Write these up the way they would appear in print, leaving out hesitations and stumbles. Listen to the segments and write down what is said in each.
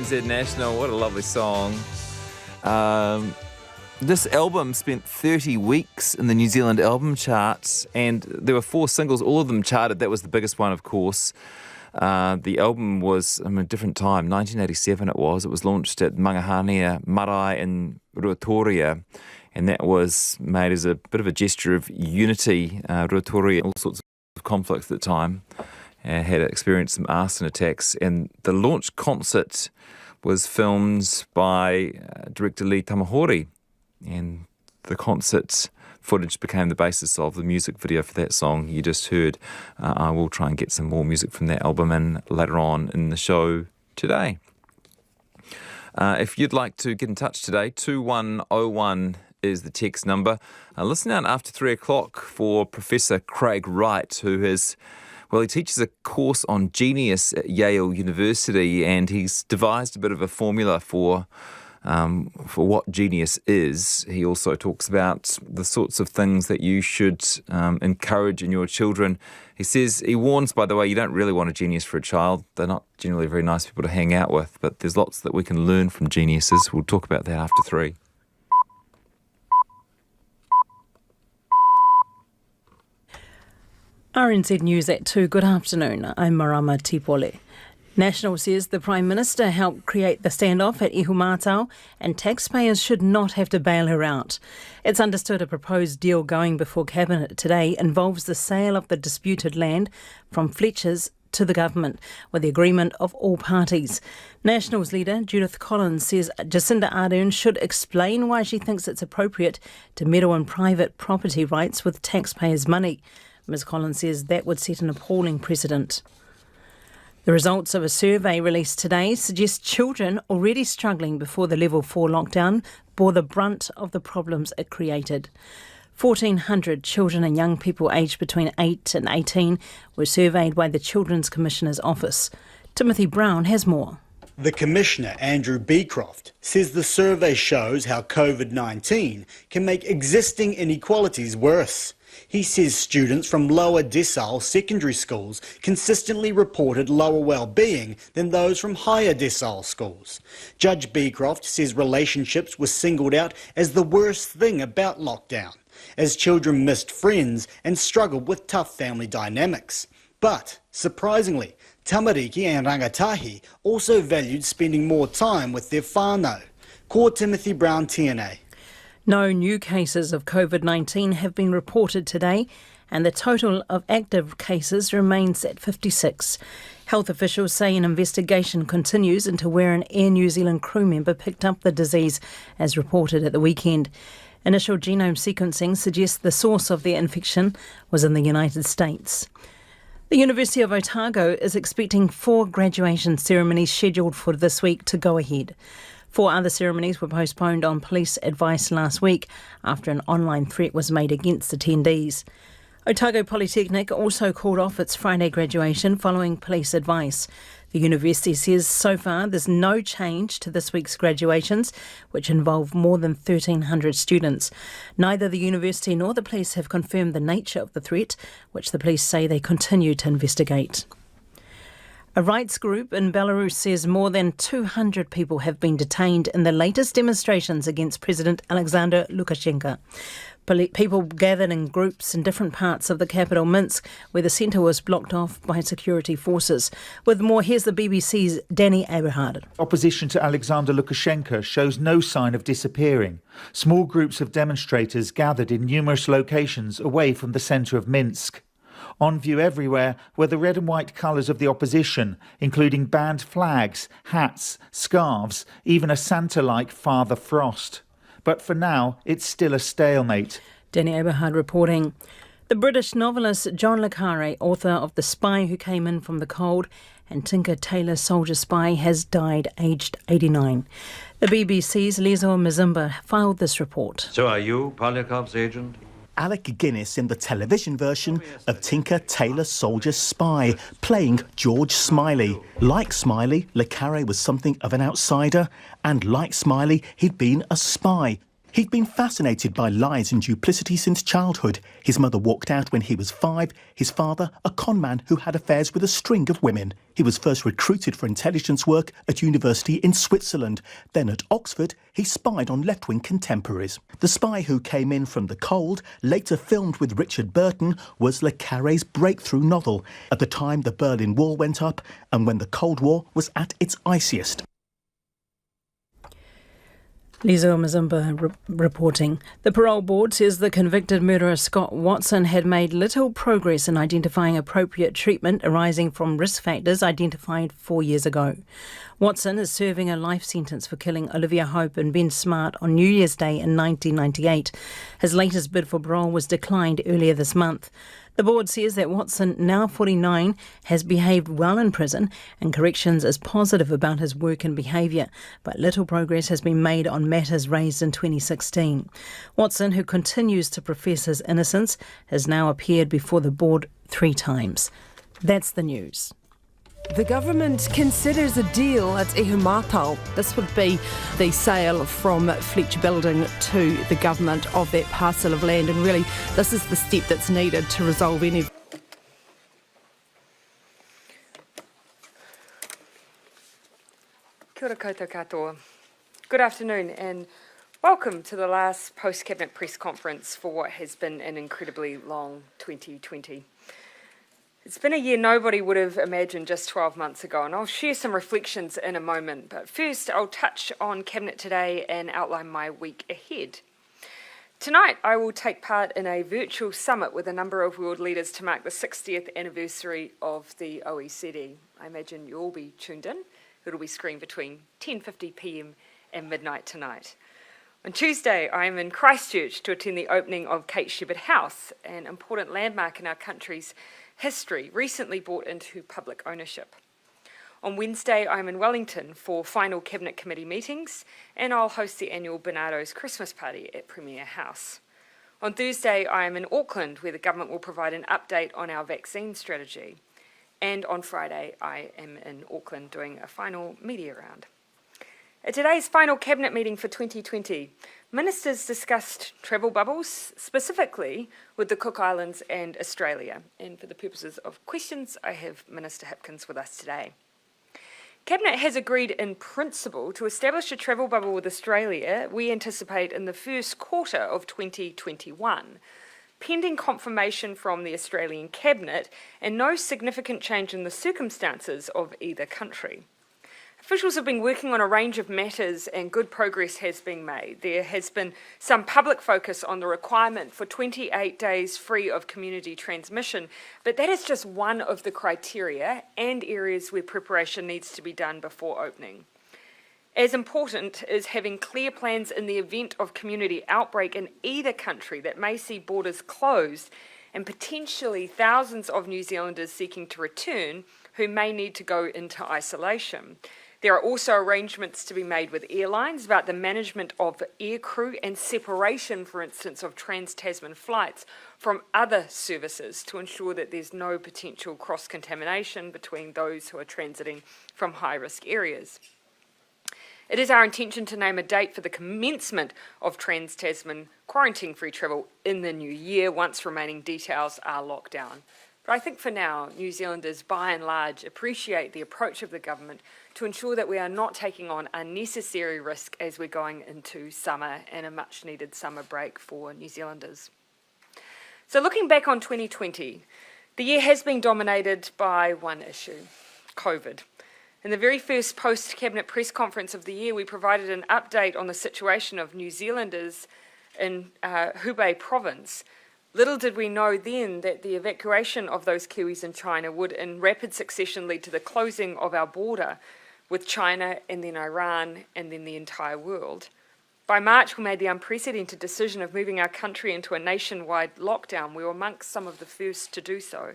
RNZ National. What a lovely song. This album spent 30 weeks in the New Zealand album charts, and there were 4 singles, all of them charted. That was the biggest one, of course. The album was a different time, 1987 it was. It was launched at Mangahania Marae in Ruatoria, and that was made as a bit of a gesture of unity. Ruatoria, all sorts of conflicts at the time, had experienced some arson attacks, and the launch concert was filmed by director Lee Tamahori, and the concert footage became the basis of the music video for that song you just heard. I will try and get some more music from that album in later on in the show today. If you'd like to get in touch today, 2101 is the text number. Listen out after 3 o'clock for Professor Craig Wright, who has... Well, he teaches a course on genius at Yale University, and he's devised a bit of a formula for what genius is. He also talks about the sorts of things that you should encourage in your children. He warns, by the way, you don't really want a genius for a child. They're not generally very nice people to hang out with, but there's lots that we can learn from geniuses. We'll talk about that after 3. RNZ News at 2. Good afternoon. I'm Marama Tipole. National says the Prime Minister helped create the standoff at Ihumātao and taxpayers should not have to bail her out. It's understood a proposed deal going before Cabinet today involves the sale of the disputed land from Fletcher's to the government, with the agreement of all parties. National's leader, Judith Collins, says Jacinda Ardern should explain why she thinks it's appropriate to meddle in private property rights with taxpayers' money. Ms Collins says that would set an appalling precedent. The results of a survey released today suggest children already struggling before the Level 4 lockdown bore the brunt of the problems it created. 1,400 children and young people aged between 8 and 18 were surveyed by the Children's Commissioner's Office. Timothy Brown has more. The Commissioner, Andrew Beecroft, says the survey shows how COVID-19 can make existing inequalities worse. He says students from lower decile secondary schools consistently reported lower well-being than those from higher decile schools. Judge Beecroft says relationships were singled out as the worst thing about lockdown, as children missed friends and struggled with tough family dynamics. But, surprisingly, tamariki and rangatahi also valued spending more time with their whānau. Ko Timothy Brown, TNA. No new cases of COVID-19 have been reported today, and the total of active cases remains at 56. Health officials say an investigation continues into where an Air New Zealand crew member picked up the disease, as reported at the weekend. Initial genome sequencing suggests the source of the infection was in the United States. The University of Otago is expecting 4 graduation ceremonies scheduled for this week to go ahead. 4 other ceremonies were postponed on police advice last week after an online threat was made against attendees. Otago Polytechnic also called off its Friday graduation following police advice. The university says so far there's no change to this week's graduations, which involve more than 1,300 students. Neither the university nor the police have confirmed the nature of the threat, which the police say they continue to investigate. A rights group in Belarus says more than 200 people have been detained in the latest demonstrations against President Alexander Lukashenko. People gathered in groups in different parts of the capital, Minsk, where the centre was blocked off by security forces. With more, here's the BBC's Danny Eberhard. Opposition to Alexander Lukashenko shows no sign of disappearing. Small groups of demonstrators gathered in numerous locations away from the centre of Minsk. On view everywhere were the red and white colours of the opposition, including banned flags, hats, scarves, even a Santa-like Father Frost. But for now, it's still a stalemate. Danny Eberhard reporting. The British novelist John le Carre, author of The Spy Who Came In From the Cold and Tinker Tailor Soldier Spy, has died aged 89. The BBC's Lezo Mzimba filed this report. So are you Polyakov's agent? Alec Guinness in the television version of Tinker Tailor Soldier Spy, playing George Smiley. Like Smiley, Le Carre was something of an outsider, and like Smiley, he'd been a spy. He'd been fascinated by lies and duplicity since childhood. His mother walked out when he was 5. His father, a conman who had affairs with a string of women. He was first recruited for intelligence work at university in Switzerland. Then at Oxford, he spied on left-wing contemporaries. The Spy Who Came In From the Cold, later filmed with Richard Burton, was le Carre's breakthrough novel. At the time the Berlin Wall went up and when the Cold War was at its iciest. Lisa Mazumba reporting. The parole board says the convicted murderer Scott Watson had made little progress in identifying appropriate treatment arising from risk factors identified 4 years ago. Watson is serving a life sentence for killing Olivia Hope and Ben Smart on New Year's Day in 1998. His latest bid for parole was declined earlier this month. The board says that Watson, now 49, has behaved well in prison and corrections is positive about his work and behaviour, but little progress has been made on matters raised in 2016. Watson, who continues to profess his innocence, has now appeared before the board 3 times. That's the news. The government considers a deal at Ihumātao. This would be the sale from Fletcher Building to the government of that parcel of land, and really this is the step that's needed to resolve any. Kia ora koutou katoa. Good afternoon and welcome to the last post-cabinet press conference for what has been an incredibly long 2020. It's been a year nobody would have imagined just 12 months ago, and I'll share some reflections in a moment. But first, I'll touch on Cabinet today and outline my week ahead. Tonight, I will take part in a virtual summit with a number of world leaders to mark the 60th anniversary of the OECD. I imagine you'll all be tuned in. It'll be screened between 10:50 p.m. and midnight tonight. On Tuesday, I am in Christchurch to attend the opening of Kate Shepherd House, an important landmark in our country's history, recently brought into public ownership. On Wednesday, I'm in Wellington for final Cabinet Committee meetings, and I'll host the annual Bernardo's Christmas party at Premier House. On Thursday, I am in Auckland, where the government will provide an update on our vaccine strategy. And on Friday, I am in Auckland doing a final media round. At today's final Cabinet meeting for 2020, ministers discussed travel bubbles, specifically with the Cook Islands and Australia. And for the purposes of questions, I have Minister Hipkins with us today. Cabinet has agreed in principle to establish a travel bubble with Australia, we anticipate in the first quarter of 2021, pending confirmation from the Australian Cabinet and no significant change in the circumstances of either country. Officials have been working on a range of matters and good progress has been made. There has been some public focus on the requirement for 28 days free of community transmission, but that is just one of the criteria and areas where preparation needs to be done before opening. As important is having clear plans in the event of community outbreak in either country that may see borders closed and potentially thousands of New Zealanders seeking to return who may need to go into isolation. There are also arrangements to be made with airlines about the management of aircrew and separation, for instance, of trans-Tasman flights from other services to ensure that there's no potential cross-contamination between those who are transiting from high-risk areas. It is our intention to name a date for the commencement of trans-Tasman quarantine-free travel in the new year once remaining details are locked down. But I think for now, New Zealanders by and large appreciate the approach of the government to ensure that we are not taking on unnecessary risk as we're going into summer and a much needed summer break for New Zealanders. So looking back on 2020, the year has been dominated by one issue, COVID. In the very first post-Cabinet press conference of the year, we provided an update on the situation of New Zealanders in Hubei province. Little did we know then that the evacuation of those Kiwis in China would in rapid succession lead to the closing of our border with China and then Iran and then the entire world. By March, we made the unprecedented decision of moving our country into a nationwide lockdown. We were amongst some of the first to do so.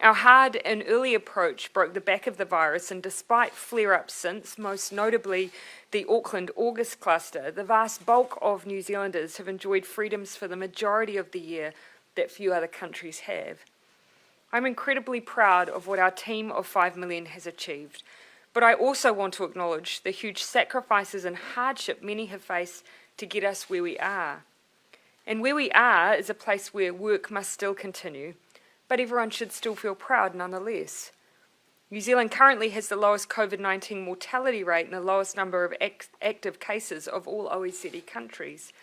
Our hard and early approach broke the back of the virus, and despite flare-ups since, most notably the Auckland August cluster, the vast bulk of New Zealanders have enjoyed freedoms for the majority of the year that few other countries have. I'm incredibly proud of what our team of 5 million has achieved, but I also want to acknowledge the huge sacrifices and hardship many have faced to get us where we are. And where we are is a place where work must still continue, but everyone should still feel proud nonetheless. New Zealand currently has the lowest COVID-19 mortality rate and the lowest number of active cases of all OECD countries.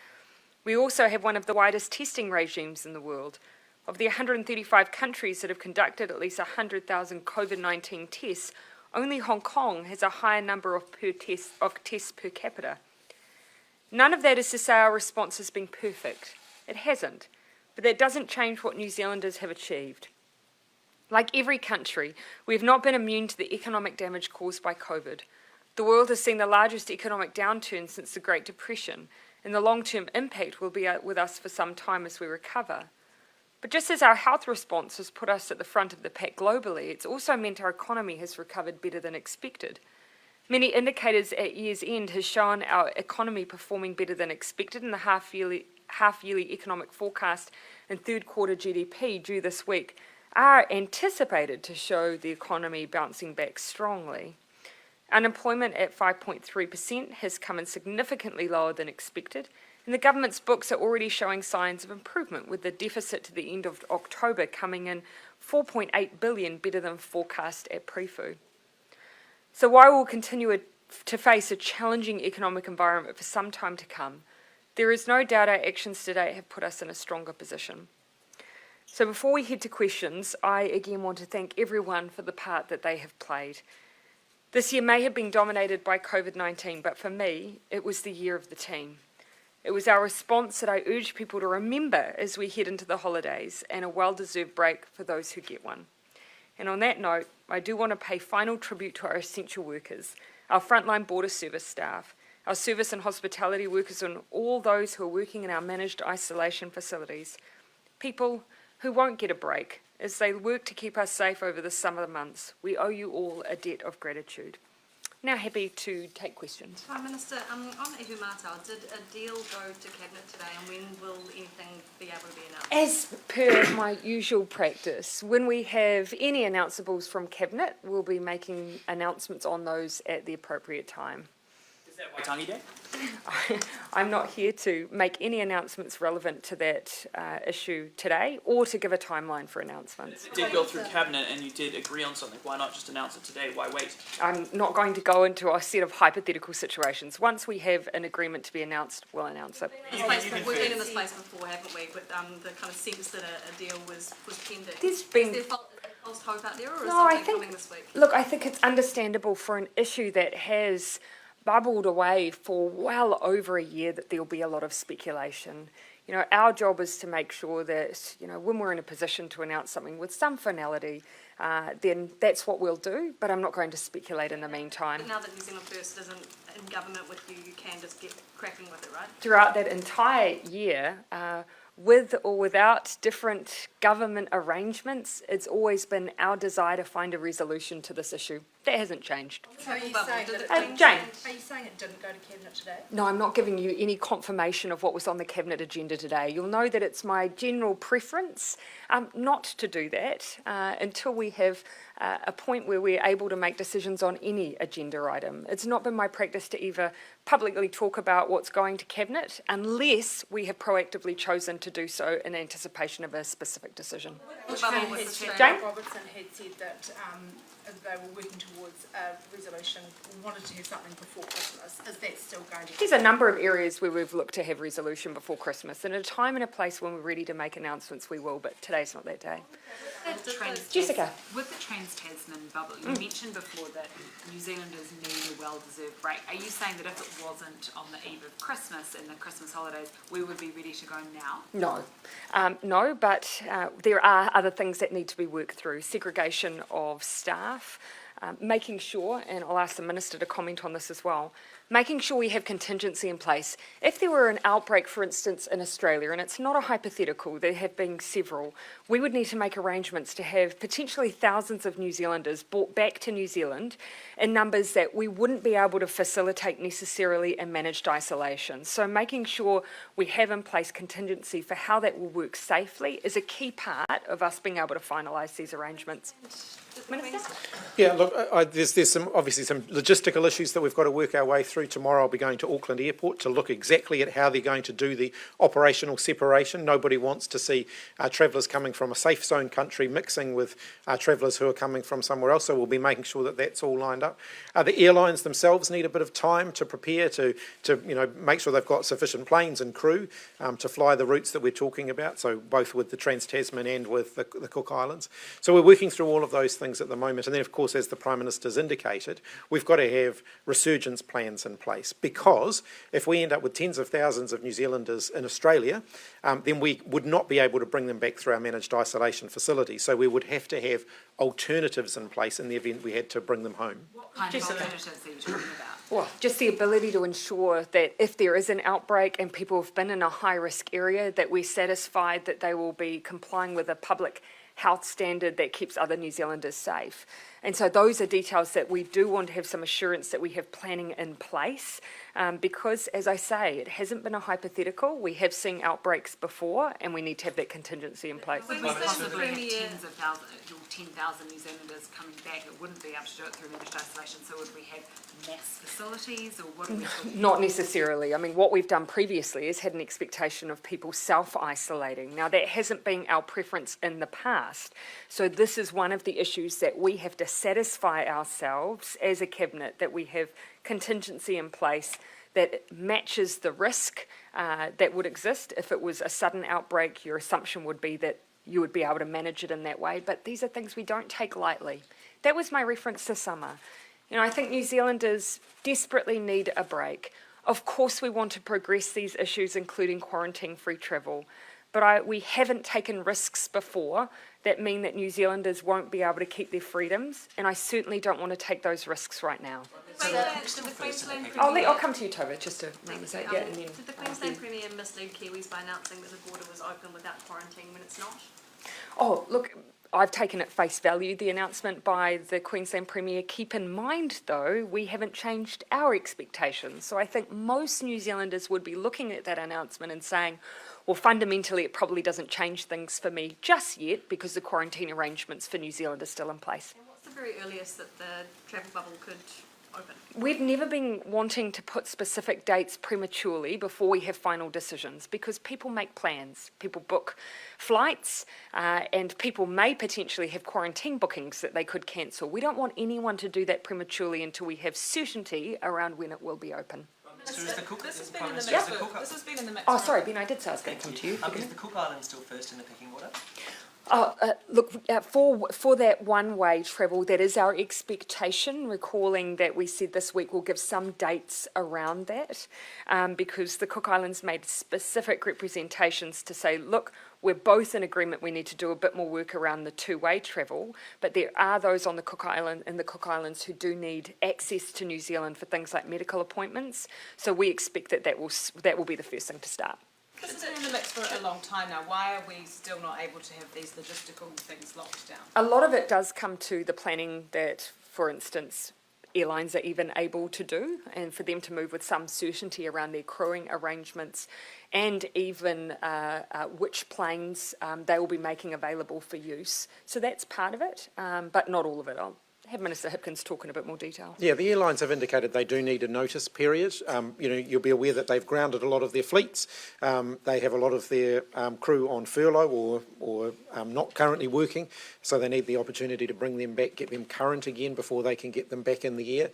We also have one of the widest testing regimes in the world. Of the 135 countries that have conducted at least 100,000 COVID-19 tests, only Hong Kong has a higher number of tests per capita. None of that is to say our response has been perfect. It hasn't. But that doesn't change what New Zealanders have achieved. Like every country, we have not been immune to the economic damage caused by COVID. The world has seen the largest economic downturn since the Great Depression, and the long-term impact will be with us for some time as we recover. But just as our health response has put us at the front of the pack globally, it's also meant our economy has recovered better than expected. Many indicators at year's end has shown our economy performing better than expected, and the half-yearly economic forecast and third quarter GDP due this week are anticipated to show the economy bouncing back strongly. Unemployment at 5.3% has come in significantly lower than expected, and the government's books are already showing signs of improvement, with the deficit to the end of October coming in 4.8 billion better than forecast at pre-fu. So while we'll continue to face a challenging economic environment for some time to come, there is no doubt our actions today have put us in a stronger position. So before we head to questions, I again want to thank everyone for the part that they have played. This year may have been dominated by COVID-19, but for me, it was the year of the team. It was our response that I urge people to remember as we head into the holidays, and a well-deserved break for those who get one. And on that note, I do want to pay final tribute to our essential workers, our frontline border service staff, our service and hospitality workers, and all those who are working in our managed isolation facilities. People who won't get a break as they work to keep us safe over the summer months. We owe you all a debt of gratitude. Now happy to take questions. Prime Minister, on Ihu Mātau, did a deal go to Cabinet today, and when will anything be able to be announced? As per my usual practice, when we have any announceables from Cabinet, we'll be making announcements on those at the appropriate time. Is that Waitangi Day? I'm not here to make any announcements relevant to that issue today, or to give a timeline for announcements. It did go through Cabinet and you did agree on something. Why not just announce it today? Why wait? I'm not going to go into a set of hypothetical situations. Once we have an agreement to be announced, we'll announce it. We've been in this place before, haven't we? But the kind of sense that a deal was pending. There's been... Is there false hope out there, or is No, something coming this week? Look, I think it's understandable for an issue that has bubbled away for well over a year that there'll be a lot of speculation. You know, our job is to make sure that, you know, when we're in a position to announce something with some finality, then that's what we'll do, but I'm not going to speculate in the meantime. But now that New Zealand First isn't in government with you, you can just get cracking with it, right? Throughout that entire year, with or without different government arrangements, it's always been our desire to find a resolution to this issue. That hasn't changed. So are you saying Jane? Are you saying it didn't go to Cabinet today? No, I'm not giving you any confirmation of what was on the Cabinet agenda today. You'll know that it's my general preference not to do that until we have a point where we're able to make decisions on any agenda item. It's not been my practice to ever publicly talk about what's going to Cabinet unless we have proactively chosen to do so in anticipation of a specific decision. Jane Robertson had said that they were working towards a resolution, wanted to have something before Christmas. Is that still going to be? There's a number of areas where we've looked to have resolution before Christmas, and at a time and a place when we're ready to make announcements, we will, but today's not that day. Jessica. With the Trans-Tasman bubble, you mentioned before that New Zealanders need a well-deserved break. Are you saying that if it wasn't on the eve of Christmas and the Christmas holidays, we would be ready to go now? No. No, but there are other things that need to be worked through. Segregation of staff, making sure, and I'll ask the Minister to comment on this as well, making sure we have contingency in place. If there were an outbreak, for instance, in Australia, and it's not a hypothetical, there have been several, we would need to make arrangements to have potentially thousands of New Zealanders brought back to New Zealand in numbers that we wouldn't be able to facilitate necessarily in managed isolation. So making sure we have in place contingency for how that will work safely is a key part of us being able to finalise these arrangements. Minister? Yeah, look, There's some logistical issues that we've got to work our way through. Tomorrow I'll be going to Auckland Airport to look exactly at how they're going to do the operational separation. Nobody wants to see travellers coming from a safe zone country mixing with travellers who are coming from somewhere else, so we'll be making sure that that's all lined up. The airlines themselves need a bit of time to prepare to make sure they've got sufficient planes and crew to fly the routes that we're talking about, so both with the Trans-Tasman and with the Cook Islands. So we're working through all of those things at the moment, and then of course, as the Prime Minister's indicated, we've got to have resurgence plans in place, because if we end up with tens of thousands of New Zealanders in Australia, then we would not be able to bring them back through our managed isolation facilities. So we would have to have alternatives in place in the event we had to bring them home. What kind of alternatives are you talking about? Well, just the ability to ensure that if there is an outbreak and people have been in a high-risk area, that we're satisfied that they will be complying with a public health standard that keeps other New Zealanders safe. And so those are details that we do want to have some assurance that we have planning in place, because, as I say, it hasn't been a hypothetical. We have seen outbreaks before, and we need to have that contingency in place. When we possibly have tens of thousands, or 10,000 New Zealanders coming back, it wouldn't be able to do it through managed isolation, so would we have mass facilities, or what are we talking about? Not necessarily. I mean, what we've done previously is had an expectation of people self-isolating. Now, that hasn't been our preference in the past. So this is one of the issues that we have to satisfy ourselves as a cabinet, that we have contingency in place that matches the risk that would exist. If it was a sudden outbreak, your assumption would be that you would be able to manage it in that way. But these are things we don't take lightly. That was my reference to summer. You know, I think New Zealanders desperately need a break. Of course we want to progress these issues, including quarantine-free travel, but we haven't taken risks before that mean that New Zealanders won't be able to keep their freedoms, and I certainly don't want to take those risks right now. I'll come to you, Tova, just to say, yeah. And then did the Queensland Premier mislead Kiwis by announcing that the border was open without quarantine when it's not? Oh, look, I've taken at face value the announcement by the Queensland Premier. Keep in mind, though, we haven't changed our expectations. So I think most New Zealanders would be looking at that announcement and saying, well, fundamentally, it probably doesn't change things for me just yet, because the quarantine arrangements for New Zealand are still in place. And what's the very earliest that the travel bubble could open? We've never been wanting to put specific dates prematurely before we have final decisions, because people make plans, people book flights, and people may potentially have quarantine bookings that they could cancel. We don't want anyone to do that prematurely until we have certainty around when it will be open. This has been in the mix. Oh, sorry, Ben, I did say I was going to come to you. Is the Cook Islands still first in the pecking order? Look, for that one-way travel, that is our expectation, recalling that we said this week we'll give some dates around that, because the Cook Islands made specific representations to say, look, we're both in agreement we need to do a bit more work around the two-way travel, but there are those on the Cook Islands who do need access to New Zealand for things like medical appointments, so we expect that will be the first thing to start. This has been in the mix for a long time now. Why are we still not able to have these logistical things locked down? A lot of it does come to the planning that, for instance, airlines are even able to do, and for them to move with some certainty around their crewing arrangements, and even which planes they will be making available for use. So that's part of it, but not all of it. I'll have Minister Hipkins talk in a bit more detail. Yeah, the airlines have indicated they do need a notice period. You'll be aware that they've grounded a lot of their fleets. They have a lot of their crew on furlough or not currently working, so they need the opportunity to bring them back, get them current again before they can get them back in the air.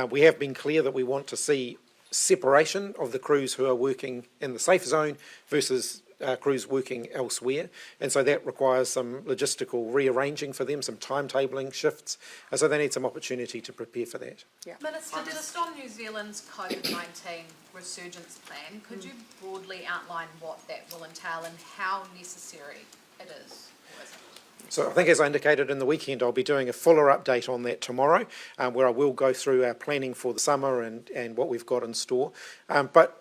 We have been clear that we want to see separation of the crews who are working in the safe zone versus crews working elsewhere, and so that requires some logistical rearranging for them, some timetabling shifts, and so they need some opportunity to prepare for that. Yeah. Minister, just on New Zealand's COVID-19 resurgence plan, could you broadly outline what that will entail and how necessary it is, or isn't? So I think, as I indicated in the weekend, I'll be doing a fuller update on that tomorrow, where I will go through our planning for the summer and what we've got in store. But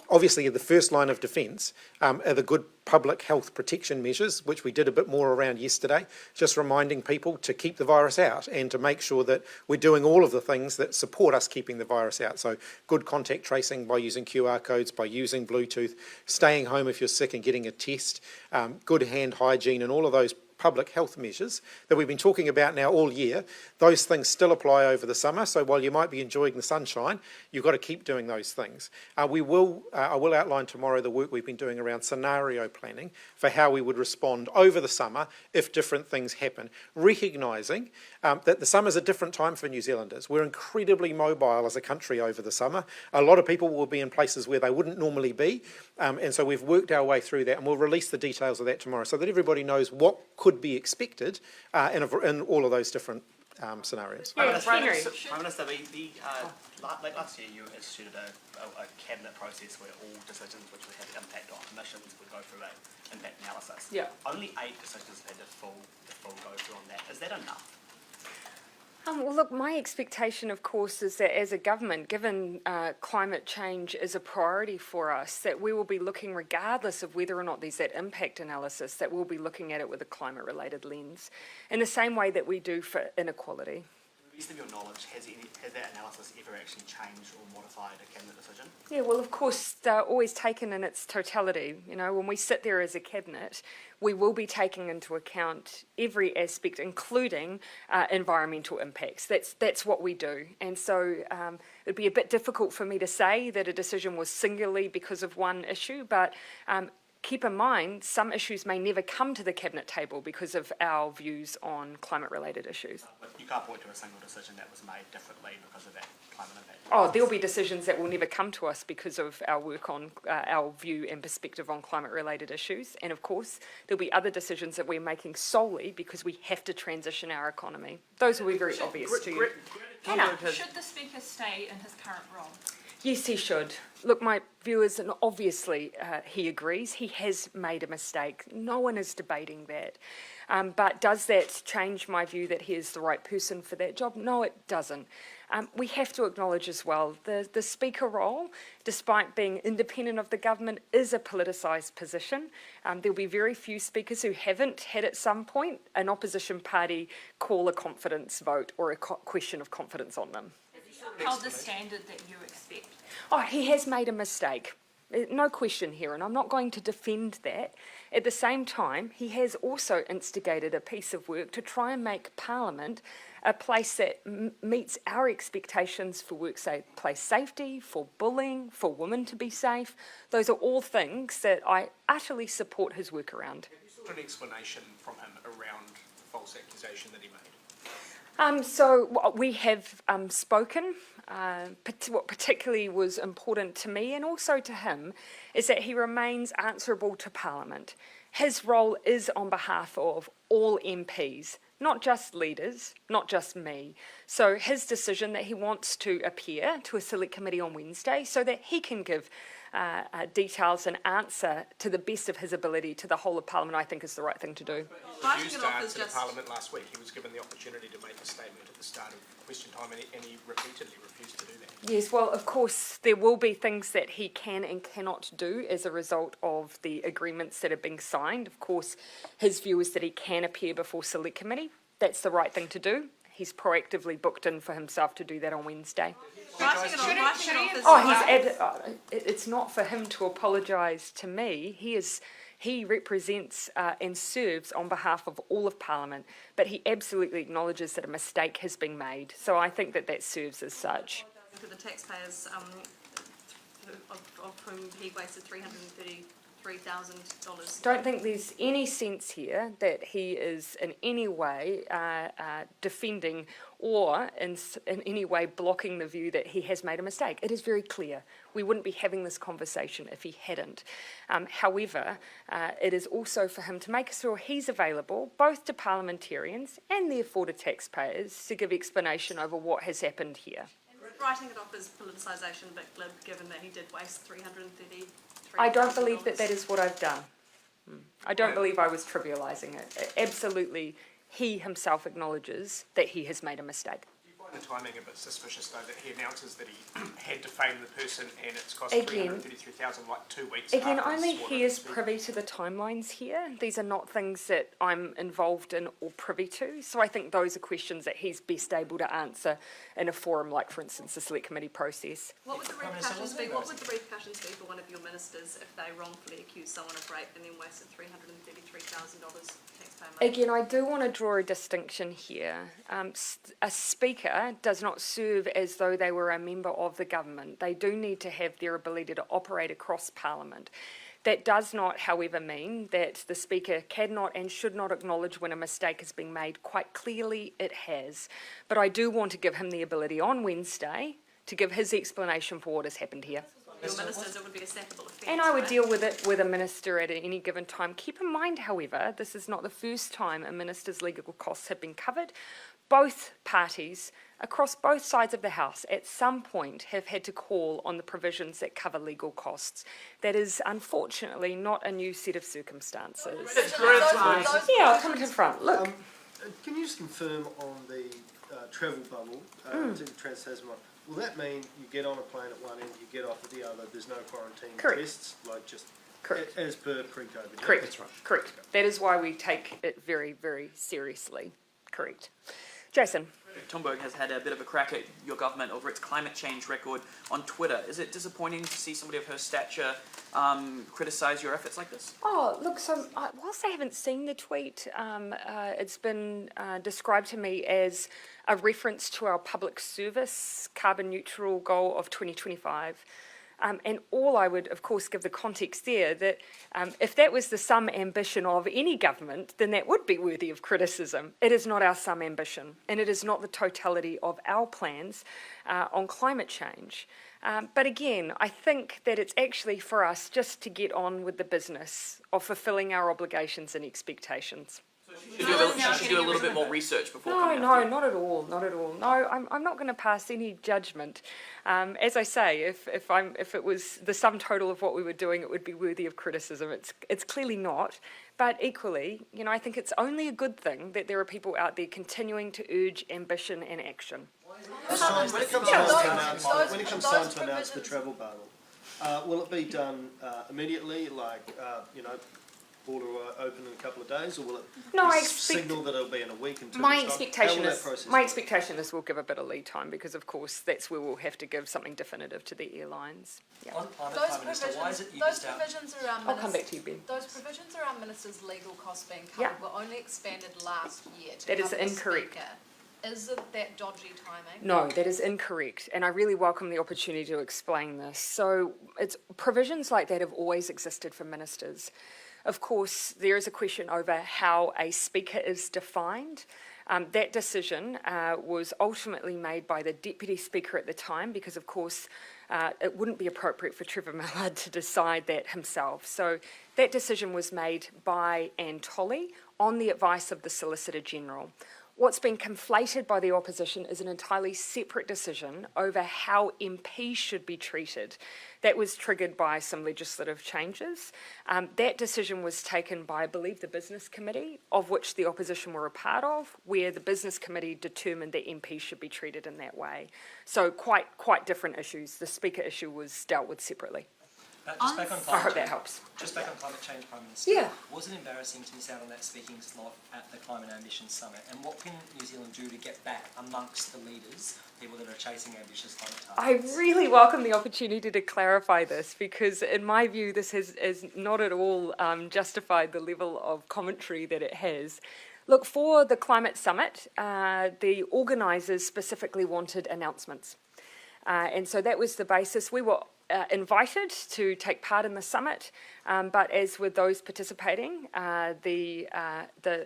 obviously, the first line of defence are the good public health protection measures, which we did a bit more around yesterday, just reminding people to keep the virus out and to make sure that we're doing all of the things that support us keeping the virus out. So good contact tracing by using QR codes, by using Bluetooth, staying home if you're sick and getting a test, good hand hygiene, and all of those public health measures that we've been talking about now all year, those things still apply over the summer. So while you might be enjoying the sunshine, you've got to keep doing those things. I will outline tomorrow the work we've been doing around scenario planning for how we would respond over the summer if different things happen, recognising that the summer's a different time for New Zealanders. We're incredibly mobile as a country over the summer. A lot of people will be in places where they wouldn't normally be, and so we've worked our way through that, and we'll release the details of that tomorrow so that everybody knows what could be expected in all of those different scenarios. Prime Minister, late last year you instituted a cabinet process where all decisions which would have impact on emissions would go through an impact analysis. Yeah. Only 8 decisions had the full go through on that. Is that enough? Well, look, my expectation, of course, is that as a government, given climate change is a priority for us, that we will be looking, regardless of whether or not there's that impact analysis, that we'll be looking at it with a climate-related lens, in the same way that we do for inequality. To the best of your knowledge, has that analysis ever actually changed or modified a cabinet decision? Yeah, well, of course, they're always taken in its totality. You know, when we sit there as a cabinet, we will be taking into account every aspect, including environmental impacts. That's what we do. And so it'd be a bit difficult for me to say that a decision was singularly because of one issue, but keep in mind, some issues may never come to the cabinet table because of our views on climate-related issues. But you can't point to a single decision that was made differently because of that climate impact. Oh, there'll be decisions that will never come to us because of our work on our view and perspective on climate-related issues. And of course, there'll be other decisions that we're making solely because we have to transition our economy. Those will be very obvious to you. Should the Speaker stay in his current role? Yes, he should. Look, my view is, and obviously he agrees, he has made a mistake. No one is debating that. But does that change my view that he is the right person for that job? No, it doesn't. We have to acknowledge as well, the Speaker role, despite being independent of the government, is a politicised position. There'll be very few speakers who haven't had at some point an opposition party call a confidence vote or a question of confidence on them. Upheld the standard that you expect? Oh, he has made a mistake. No question here, and I'm not going to defend that. At the same time, he has also instigated a piece of work to try and make Parliament a place that meets our expectations for workplace safety, for bullying, for women to be safe. Those are all things that I utterly support his work around. Have you sought an explanation from him around the false accusation that he made? So what we have spoken. What particularly was important to me and also to him is that he remains answerable to Parliament. His role is on behalf of all MPs, not just leaders, not just me. So his decision that he wants to appear to a select committee on Wednesday so that he can give details and answer to the best of his ability to the whole of Parliament, I think is the right thing to do. He refused to answer Parliament last week. He was given the opportunity to make a statement at the start of question time and he repeatedly refused to do that. Yes, well, of course, there will be things that he can and cannot do as a result of the agreements that are being signed. Of course, his view is that he can appear before Select Committee. That's the right thing to do. He's proactively booked in for himself to do that on Wednesday. It's not for him to apologise to me. He represents and serves on behalf of all of Parliament, but he absolutely acknowledges that a mistake has been made. So I think that serves as such. To the taxpayers of whom he wasted $333,000. Don't think there's any sense here that he is in any way defending or in any way blocking the view that he has made a mistake. It is very clear. We wouldn't be having this conversation if he hadn't. However, it is also for him to make sure he's available both to parliamentarians and therefore to taxpayers to give explanation over what has happened here. Writing it off as politicisation, but given that he did waste $333,000. I don't believe that is what I've done. I don't believe I was trivialising it. Absolutely, he himself acknowledges that he has made a mistake. Do you find the timing a bit suspicious, though, that he announces that he had defamed the person and it's cost $333,000 like 2 weeks Again, after only he is privy to the timelines here. These are not things that I'm involved in or privy to. So I think those are questions that he's best able to answer in a forum like, for instance, the Select Committee process. What would the repercussions be? What would the repercussions be for one of your ministers if they wrongfully accused someone of rape and then wasted $333,000 taxpayer Again, I do want to draw a distinction here. A speaker does not serve as though they were a member of the government. They do need to have their ability to operate across Parliament. That does not, however, mean that the Speaker cannot and should not acknowledge when a mistake has been made. Quite clearly it has. But I do want to give him the ability on Wednesday to give his explanation for what has happened here. Your ministers, it would be a sackable offence. And I would deal with it with a minister at any given time. Keep in mind, however, this is not the first time a minister's legal costs have been covered. Both parties, across both sides of the House, at some point have had to call on the provisions that cover legal costs. That is, unfortunately, not a new set of circumstances. Yeah, I'll come to the front. Look. Can you just confirm on the travel bubble to Trans-Tasman? Will that mean you get on a plane at one end, you get off at the other, there's no quarantine tests, like just as per pre-COVID? Yeah? Correct. That's right. Correct. That is why we take it very, very seriously. Correct. Jason. Thunberg has had a bit of a crack at your government over its climate change record on Twitter. Is it disappointing to see somebody of her stature criticise your efforts like this? Oh, look, so whilst I haven't seen the tweet, it's been described to me as a reference to our public service carbon neutral goal of 2025. And all I would, of course, give the context there that if that was the sum ambition of any government, then that would be worthy of criticism. It is not our sum ambition, and it is not the totality of our plans on climate change. But again, I think that it's actually for us just to get on with the business of fulfilling our obligations and expectations. She should do a little bit more research before coming No, after you. not at all, not at all. No, I'm not going to pass any judgment. As I say, if it was the sum total of what we were doing, it would be worthy of criticism. It's clearly not. But equally, I think it's only a good thing that there are people out there continuing to urge ambition and action. When it comes time to announce the travel bubble, will it be done immediately, like, border open in a couple of days, or will it signal that it'll be in a week and 2 weeks' time? My expectation is we'll give a bit of lead time because, of course, that's where we'll have to give something definitive to the airlines. Yeah. Those provisions around I'll come back to you, Ben. Those provisions around ministers' legal costs being covered were only expanded last year to That is cover the incorrect. Speaker. Is it that dodgy timing? No, that is incorrect, and I really welcome the opportunity to explain this. So, provisions like that have always existed for ministers. Of course, there is a question over how a speaker is defined. That decision was ultimately made by the Deputy Speaker at the time because, of course, it wouldn't be appropriate for Trevor Mallard to decide that himself. So that decision was made by Anne Tolley on the advice of the Solicitor General. What's been conflated by the opposition is an entirely separate decision over how MPs should be treated. That was triggered by some legislative changes. That decision was taken by, I believe, the Business Committee, of which the opposition were a part of, where the Business Committee determined that MPs should be treated in that way. So quite different issues. The Speaker issue was dealt with separately. Just back on climate I hope that change. helps. Just back on climate change, Prime Minister. Yeah. Was it embarrassing to miss out on that speaking slot at the Climate Ambition Summit? And what can New Zealand do to get back amongst the leaders, people that are chasing ambitious climate targets? I really welcome the opportunity to clarify this because, in my view, this has not at all justified the level of commentary that it has. Look, for the Climate Summit, the organisers specifically wanted announcements. And so that was the basis. We were invited to take part in the summit, but as with those participating, the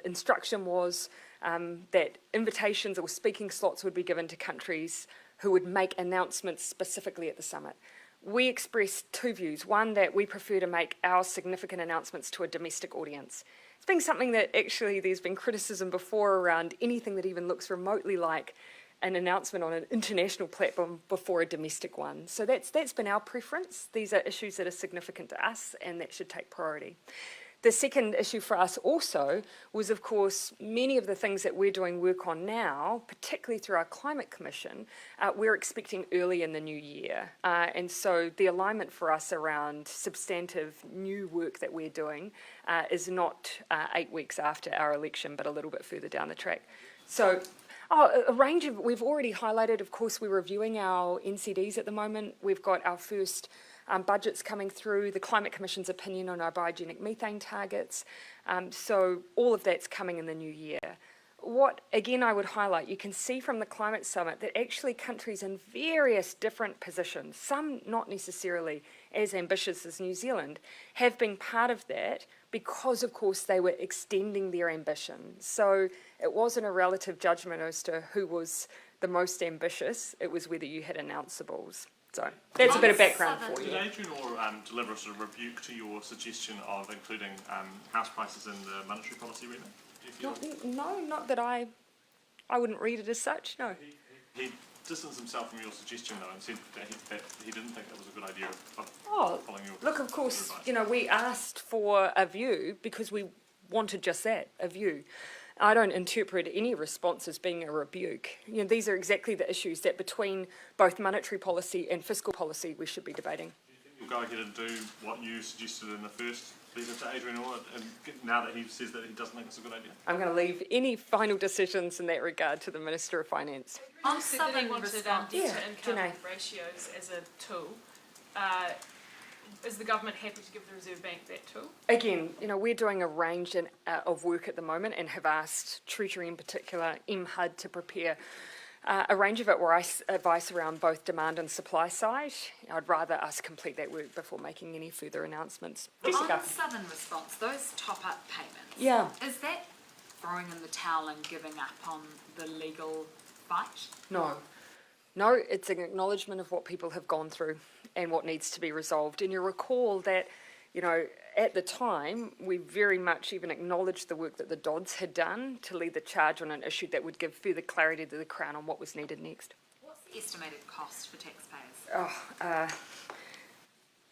instruction was that invitations or speaking slots would be given to countries who would make announcements specifically at the summit. We expressed two views. One, that we prefer to make our significant announcements to a domestic audience. It's been something that actually there's been criticism before around anything that even looks remotely like an announcement on an international platform before a domestic one. So that's been our preference. These are issues that are significant to us and that should take priority. The second issue for us also was, of course, many of the things that we're doing work on now, particularly through our Climate Commission, we're expecting early in the new year. And so the alignment for us around substantive new work that we're doing is not 8 weeks after our election, but a little bit further down the track. So a range of, we've already highlighted, of course, we're reviewing our NCDs at the moment. We've got our first budgets coming through, the Climate Commission's opinion on our biogenic methane targets. So all of that's coming in the new year. What, again, I would highlight, you can see from the Climate Summit that actually countries in various different positions, some not necessarily as ambitious as New Zealand, have been part of that because, of course, they were extending their ambition. So it wasn't a relative judgment as to who was the most ambitious, it was whether you had announceables. So that's a bit of background for you. Did Adrian Orr deliver a sort of rebuke to your suggestion of including house prices in the monetary policy remit? No, not that I wouldn't read it as such, no. He distanced himself from your suggestion, though, and said that he didn't think that was a good idea of following your look, of course, we asked for a view because we wanted just that, a view. I don't interpret any response as being a rebuke. These are exactly the issues that between both monetary policy and fiscal policy we should be debating. Do you think you'll go ahead and do what you suggested in the first letter to Adrian Orr, and now that he says that he doesn't think it's a good idea? I'm going to leave any final decisions in that regard to the Minister of Finance. On Southern debt to income ratios as a tool, is the government happy to give the Reserve Bank that tool? Again, we're doing a range of work at the moment and have asked Treasury in particular, MHUD, to prepare a range of advice around both demand and supply side. I'd rather us complete that work before making any further announcements. Jessica. On Southern response, those top-up payments, is that throwing in the towel and giving up on the legal fight? No, it's an acknowledgement of what people have gone through and what needs to be resolved. And you recall that, at the time, we very much even acknowledged the work that the Dodds had done to lead the charge on an issue that would give further clarity to the Crown on what was needed next. What's the estimated cost for taxpayers?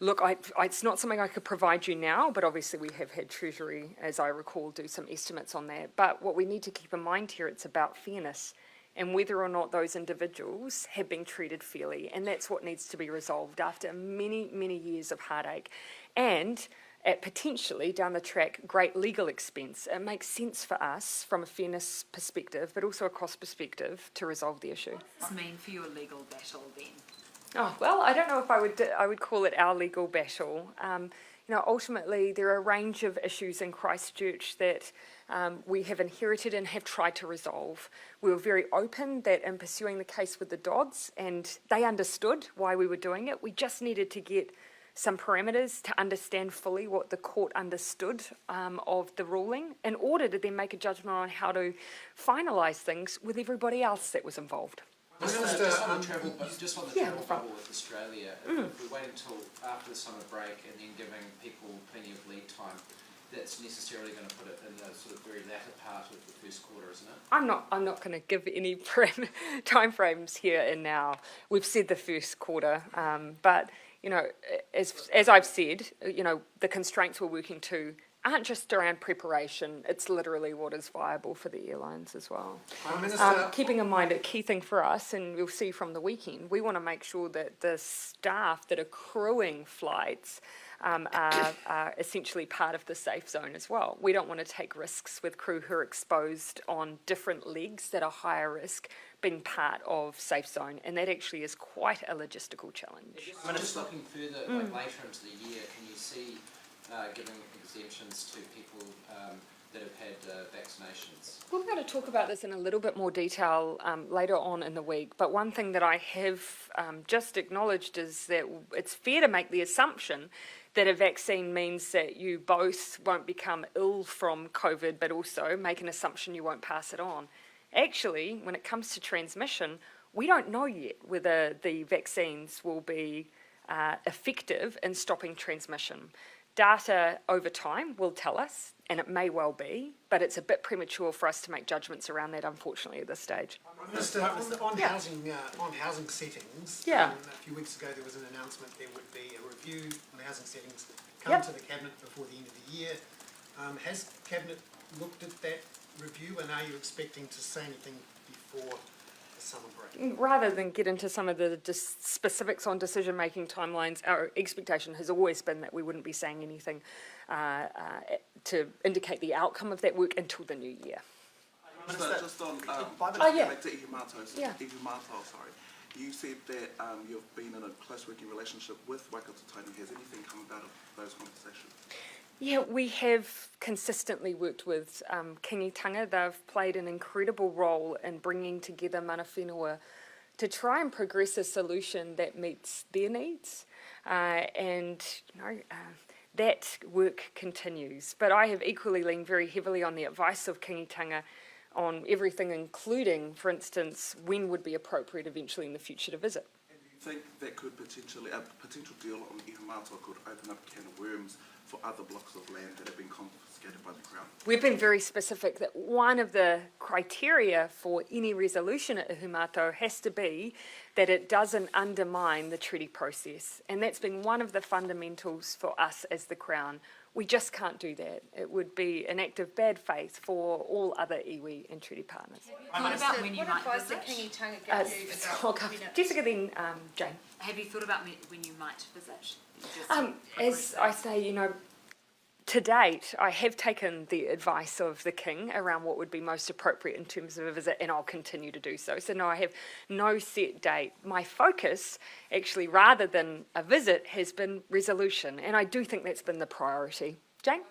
Look, it's not something I could provide you now, but obviously we have had Treasury, as I recall, do some estimates on that. But what we need to keep in mind here, it's about fairness and whether or not those individuals have been treated fairly. And that's what needs to be resolved after many, many years of heartache. And at potentially, down the track, great legal expense. It makes sense for us from a fairness perspective, but also a cost perspective, to resolve the issue. What does this mean for your legal battle then? Oh, well, I don't know if I would call it our legal battle. Ultimately, there are a range of issues in Christchurch that we have inherited and have tried to resolve. We were very open that in pursuing the case with the Dodds, and they understood why we were doing it. We just needed to get some parameters to understand fully what the court understood of the ruling in order to then make a judgment on how to finalise things with everybody else that was involved. Just on the travel bubble with Australia, if we wait until after the summer break and then giving people plenty of lead time, that's necessarily going to put it in the sort of very latter part of the first quarter, isn't it? I'm not going to give any time frames here and now. We've said the first quarter, but as I've said, the constraints we're working to aren't just around preparation, it's literally what is viable for the airlines as well. Keeping in mind, a key thing for us, and you'll see from the weekend, we want to make sure that the staff that are crewing flights are essentially part of the safe zone as well. We don't want to take risks with crew who are exposed on different legs that are higher risk being part of safe zone, and that actually is quite a logistical challenge. Just looking further, later into the year, can you see giving exemptions to people that have had vaccinations? We're going to talk about this in a little bit more detail later on in the week, but one thing that I have just acknowledged is that it's fair to make the assumption that a vaccine means that you both won't become ill from COVID, but also make an assumption you won't pass it on. Actually, when it comes to transmission, we don't know yet whether the vaccines will be effective in stopping transmission. Data over time will tell us, and it may well be, but it's a bit premature for us to make judgments around that, unfortunately, at this stage. On housing settings, a few weeks ago there was an announcement there would be a review on housing settings come to the Cabinet before the end of the year. Has Cabinet looked at that review, and are you expecting to say anything before the summer break? Rather than get into some of the specifics on decision-making timelines, our expectation has always been that we wouldn't be saying anything to indicate the outcome of that work until the new year. Just on, back to Ihumato, You said that you've been in a close working relationship with Waikato Tainu. Has anything come about of those conversations? Yeah, we have consistently worked with Kingitanga. They've played an incredible role in bringing together mana whenua to try and progress a solution that meets their needs. That work continues. But I have equally leaned very heavily on the advice of Kingitanga on everything, including, for instance, when would be appropriate eventually in the future to visit. And do you think that could potentially, a potential deal on Ihumātua could open up a can of worms for other blocks of land that have been confiscated by the Crown? We've been very specific that one of the criteria for any resolution at Ihumātua has to be that it doesn't undermine the treaty process. And that's been one of the fundamentals for us as the Crown. We just can't do that. It would be an act of bad faith for all other iwi and treaty partners. What about when you might visit? Jessica, then Jane. Have you thought about when you might visit? As I say, to date, I have taken the advice of the King around what would be most appropriate in terms of a visit, and I'll continue to do so. So no, I have no set date. My focus, actually, rather than a visit, has been resolution, and I do think that's been the priority. Jane?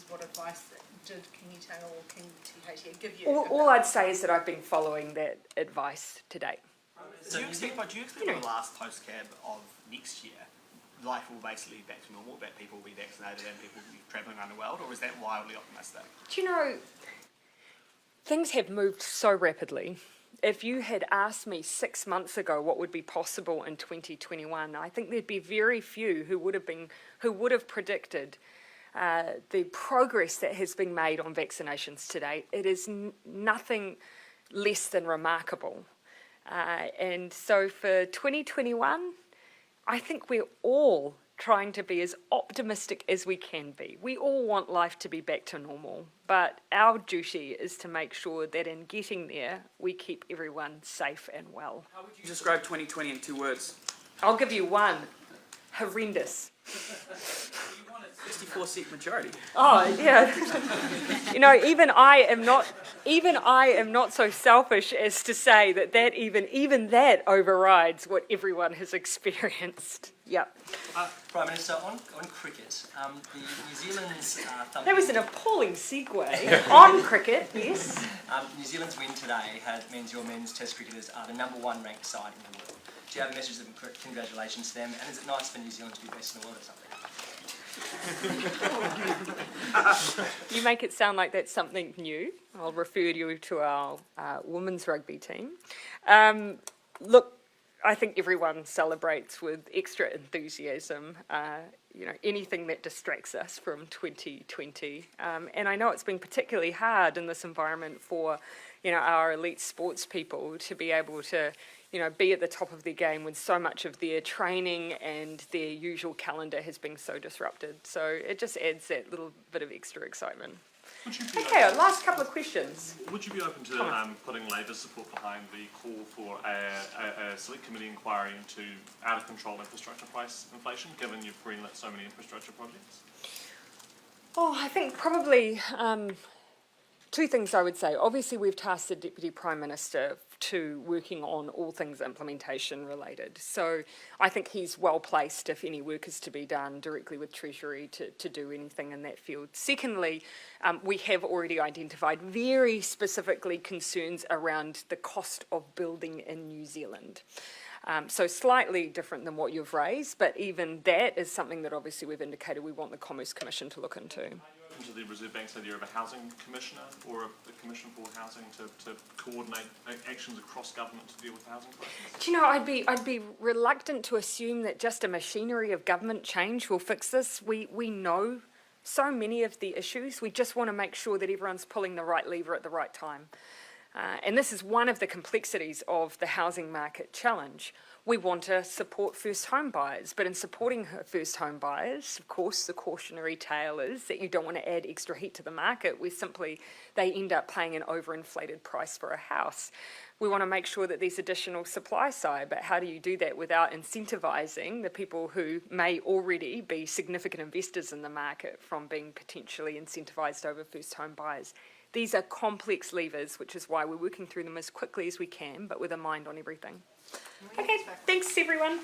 What advice did Kingitanga or King Tihatia give you? All I'd say is that I've been following that advice to date. Do you expect by the last post-cab of next year, life will basically be back to normal, that people will be vaccinated and people will be travelling around the world, or is that wildly optimistic? Do you know, things have moved so rapidly. If you had asked me 6 months ago what would be possible in 2021, I think there'd be very few who would have predicted the progress that has been made on vaccinations to date. It is nothing less than remarkable. And so for 2021, I think we're all trying to be as optimistic as we can be. We all want life to be back to normal, but our duty is to make sure that in getting there, we keep everyone safe and well. How would you describe 2020 in 2 words? I'll give you one. Horrendous. You won a 64-seat majority. Oh, yeah. Even I am not so selfish as to say that even that overrides what everyone has experienced. Yep. Prime Minister, on cricket, the New Zealand's... That was an appalling segue. On cricket, yes. New Zealand's win today means your men's test cricketers are the #1 ranked side in the world. Do you have a message of congratulations to them? And is it nice for New Zealand to be best in the world or something? You make it sound like that's something new. I'll refer you to our women's rugby team. Look, I think everyone celebrates with extra enthusiasm, anything that distracts us from 2020. And I know it's been particularly hard in this environment for, our elite sports people to be able to, be at the top of their game when so much of their training and their usual calendar has been so disrupted. So it just adds that little bit of extra excitement. Okay, last couple of questions. Would you be open to putting Labour's support behind the call for a select committee inquiry into out-of-control infrastructure price inflation, given you've greenlit so many infrastructure projects? Oh, I think probably 2 things I would say. Obviously, we've tasked the Deputy Prime Minister to working on all things implementation related. So I think he's well placed if any work is to be done directly with Treasury to do anything in that field. Secondly, we have already identified very specifically concerns around the cost of building in New Zealand. So slightly different than what you've raised, but even that is something that obviously we've indicated we want the Commerce Commission to look into. To the Reserve Bank's idea of a housing commissioner or a commission for housing to coordinate actions across government to deal with housing crisis? Do you know, I'd be reluctant to assume that just a machinery of government change will fix this. We know so many of the issues. We just want to make sure that everyone's pulling the right lever at the right time. And this is one of the complexities of the housing market challenge. We want to support first home buyers, but in supporting first home buyers, of course, the cautionary tale is that you don't want to add extra heat to the market where simply they end up paying an overinflated price for a house. We want to make sure that there's additional supply side, but how do you do that without incentivising the people who may already be significant investors in the market from being potentially incentivised over first home buyers? These are complex levers, which is why we're working through them as quickly as we can, but with a mind on everything. Okay, thanks everyone.